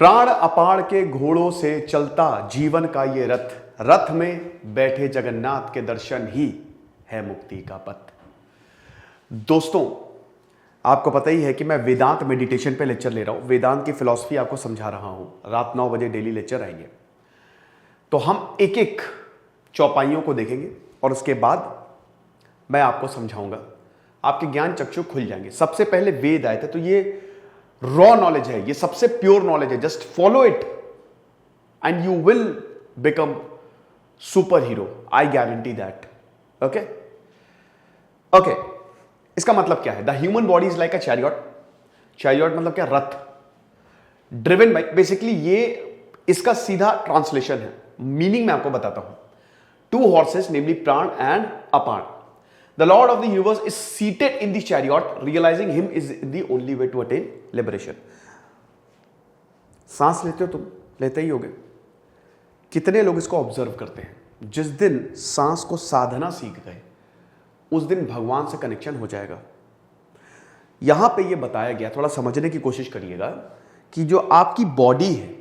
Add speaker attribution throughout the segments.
Speaker 1: प्राण अपार के घोड़ों से चलता जीवन का ये रथ, रथ में बैठे जगन्नाथ के दर्शन ही है मुक्ति का पथ। दोस्तों, आपको पता ही है कि मैं वेदांत मेडिटेशन पे लेक्चर ले रहा हूं, वेदांत की फिलॉसफी आपको समझा रहा हूं। रात 9 बजे डेली लेक्चर आएंगे, तो हम एक एक चौपाइयों को देखेंगे और उसके बाद मैं आपको समझाऊंगा, आपके ज्ञान चक्षु खुल जाएंगे। सबसे पहले वेद आए थे, तो ये रॉ नॉलेज है, ये सबसे प्योर नॉलेज है। Just follow it and you will become super hero, I guarantee that. Okay okay, इसका मतलब क्या है? The human body is like a chariot. Chariot मतलब क्या? रथ। ड्रिवन बाई, बेसिकली ये इसका सीधा ट्रांसलेशन है, मीनिंग मैं आपको बताता हूं। टू हॉर्सेस नेमली प्राण and upon, the Lord of the universe is seated in the chariot, realizing him is the only way to attain liberation. सांस लेते हो तुम, लेते ही होगे। कितने लोग इसको ऑब्जर्व करते हैं? जिस दिन सांस को साधना सीख गए, उस दिन भगवान से कनेक्शन हो जाएगा। यहां पे ये बताया गया, थोड़ा समझने की कोशिश करिएगा कि जो आपकी बॉडी है,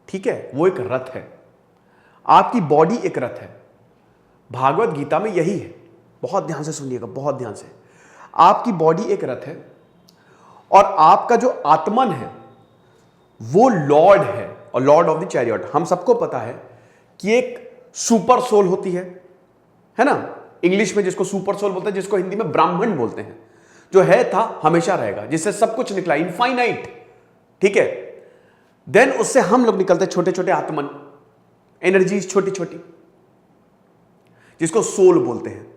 Speaker 1: ठीक है, वो एक रथ है। आपकी बॉडी एक रथ है। भागवत गीता में यही है, बहुत ध्यान से सुनिएगा, बहुत ध्यान से। आपकी बॉडी एक रथ है और आपका जो आत्मन है वो लॉर्ड है, और लॉर्ड ऑफ द चैरियट। हम सबको पता है कि एक सुपर सोल होती है ना? इंग्लिश में जिसको सुपर सोल बोलते हैं, जिसको हिंदी में ब्राह्मण बोलते हैं, जो है था हमेशा रहेगा, जिससे सब कुछ निकला, इनफाइनाइट, ठीक है। देन उससे हम लोग निकलते छोटे छोटे आत्मन, एनर्जीज छोटी छोटी, जिसको सोल बोलते हैं।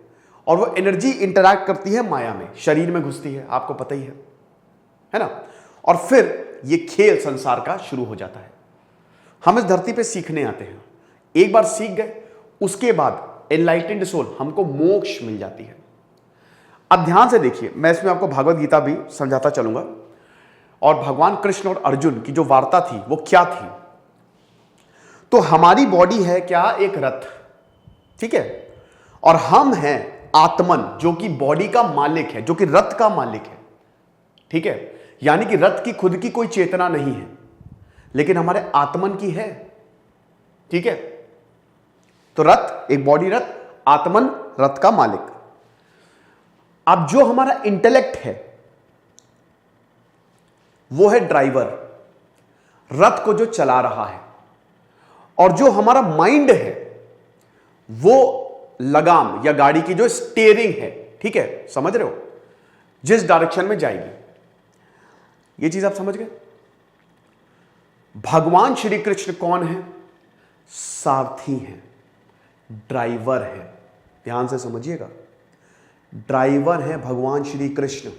Speaker 1: और वो एनर्जी इंटरैक्ट करती है माया में, शरीर में घुसती है, आपको पता ही है ना? और फिर ये खेल संसार का शुरू हो जाता है। हम इस धरती पे सीखने आते हैं, एक बार सीख गए, उसके बाद एनलाइटेंड सोल, हमको मोक्ष मिल जाती है। अब ध्यान से देखिए, मैं इसमें आपको भागवत गीता भी समझाता चलूंगा, और भगवान कृष्ण और अर्जुन की जो वार्ता थी वो क्या थी। तो हमारी बॉडी है क्या? एक रथ, ठीक है, और हम हैं आत्मन, जो कि बॉडी का मालिक है, जो कि रथ का मालिक है, ठीक है। यानी कि रथ की खुद की कोई चेतना नहीं है, लेकिन हमारे आत्मन की है, ठीक है। तो रथ, एक बॉडी रथ, आत्मन रथ का मालिक। अब जो हमारा इंटेलेक्ट है वो है ड्राइवर, रथ को जो चला रहा है, और जो हमारा माइंड है वो लगाम या गाड़ी की जो स्टीयरिंग है, ठीक है, समझ रहे हो, जिस डायरेक्शन में जाएगी। ये चीज आप समझ गए? भगवान श्री कृष्ण कौन है? सारथी हैं, ड्राइवर है। ध्यान से समझिएगा, ड्राइवर है भगवान श्री कृष्ण,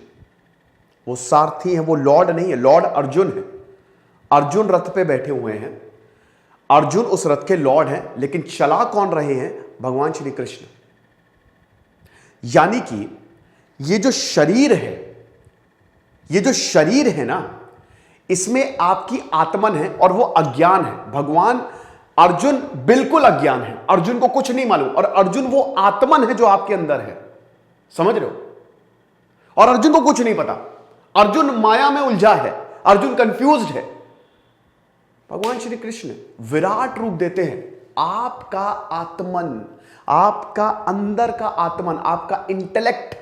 Speaker 1: वो सारथी है, वो लॉर्ड नहीं है। लॉर्ड अर्जुन है, अर्जुन रथ पे बैठे हुए हैं, अर्जुन उस रथ के लॉर्ड हैं, लेकिन चला कौन रहे हैं? भगवान श्री कृष्ण। यानी कि ये जो शरीर है, ये जो शरीर है ना, इसमें आपकी आत्मन है और वो अज्ञान है। भगवान, अर्जुन बिल्कुल अज्ञान है, अर्जुन को कुछ नहीं मालूम, और अर्जुन वो आत्मन है जो आपके अंदर है, समझ रहे हो? और अर्जुन को कुछ नहीं पता, अर्जुन माया में उलझा है, अर्जुन कंफ्यूज्ड है। भगवान श्री कृष्ण विराट रूप देते हैं, आपका आत्मन, आपका अंदर का आत्मन, आपका इंटेलेक्ट,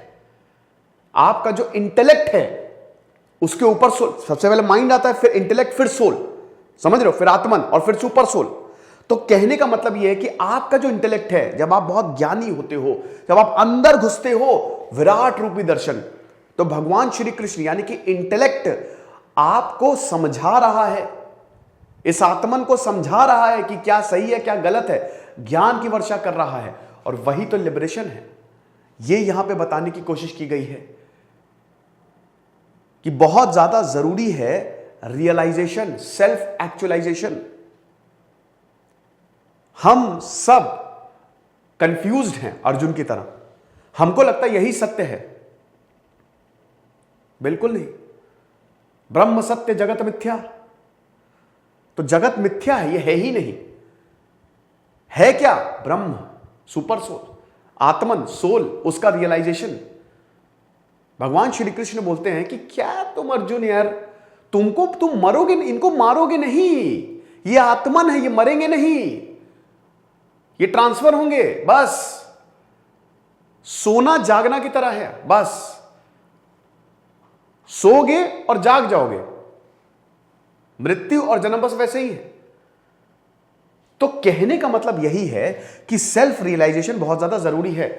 Speaker 1: आपका जो इंटेलेक्ट है उसके ऊपर सोल। सबसे पहले माइंड आता है, फिर इंटेलेक्ट, फिर सोल, समझ रहे हो? फिर आत्मन और फिर सुपर सोल। तो कहने का मतलब यह है कि आपका जो इंटेलेक्ट है, जब आप बहुत ज्ञानी होते हो, जब आप अंदर घुसते हो, विराट रूपी दर्शन, तो भगवान श्री कृष्ण यानी कि इंटेलेक्ट आपको समझा रहा है, इस आत्मन को समझा रहा है कि क्या सही है क्या गलत है, ज्ञान की वर्षा कर रहा है, और वही तो लिबरेशन है। ये यहां पे बताने की कोशिश की गई है कि बहुत ज्यादा जरूरी है रियलाइजेशन, सेल्फ एक्चुअलाइजेशन। हम सब कंफ्यूज्ड हैं अर्जुन की तरह, हमको लगता है यही सत्य है, बिल्कुल नहीं। ब्रह्म सत्य जगत मिथ्या, तो जगत मिथ्या है, ये है ही नहीं। है क्या? ब्रह्म, सुपर सोल, आत्मन, सोल, उसका रियलाइजेशन। भगवान श्री कृष्ण बोलते हैं कि क्या तुम अर्जुन यार, तुम मरोगे, इनको मारोगे नहीं, ये आत्मन है, ये मरेंगे नहीं, ये ट्रांसफर होंगे। बस सोना जागना की तरह है, बस सोगे और जाग जाओगे। मृत्यु और जन्म बस वैसे ही है। तो कहने का मतलब यही है कि सेल्फ रियलाइजेशन बहुत ज्यादा जरूरी है।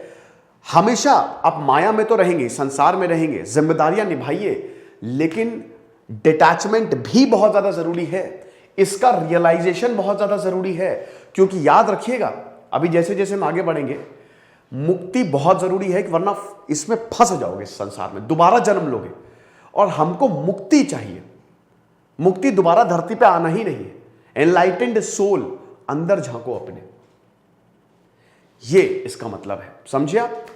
Speaker 1: हमेशा आप माया में तो रहेंगे, संसार में रहेंगे, जिम्मेदारियां निभाइए, लेकिन डिटैचमेंट भी बहुत ज्यादा जरूरी है। इसका रियलाइजेशन बहुत ज्यादा जरूरी है, क्योंकि याद रखिएगा अभी जैसे जैसे हम आगे बढ़ेंगे, मुक्ति बहुत जरूरी है, वरना इसमें फंस जाओगे, संसार में दोबारा जन्म लोगे। और हमको मुक्ति चाहिए, मुक्ति दोबारा धरती पे आना ही नहीं है। एनलाइटेंड सोल, अंदर झांको अपने, ये इसका मतलब है, समझिए आप।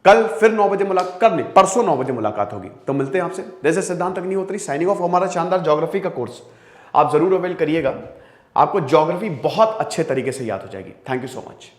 Speaker 1: कल फिर 9 बजे मुलाकात करनी, परसों 9 बजे मुलाकात होगी, तो मिलते हैं आपसे। जैसे सिद्धांत अग्निहोत्री साइनिंग ऑफ। हमारा शानदार ज्योग्राफी का कोर्स आप जरूर अवेल करिएगा, आपको ज्योग्राफी बहुत अच्छे तरीके से याद हो जाएगी। Thank you so much.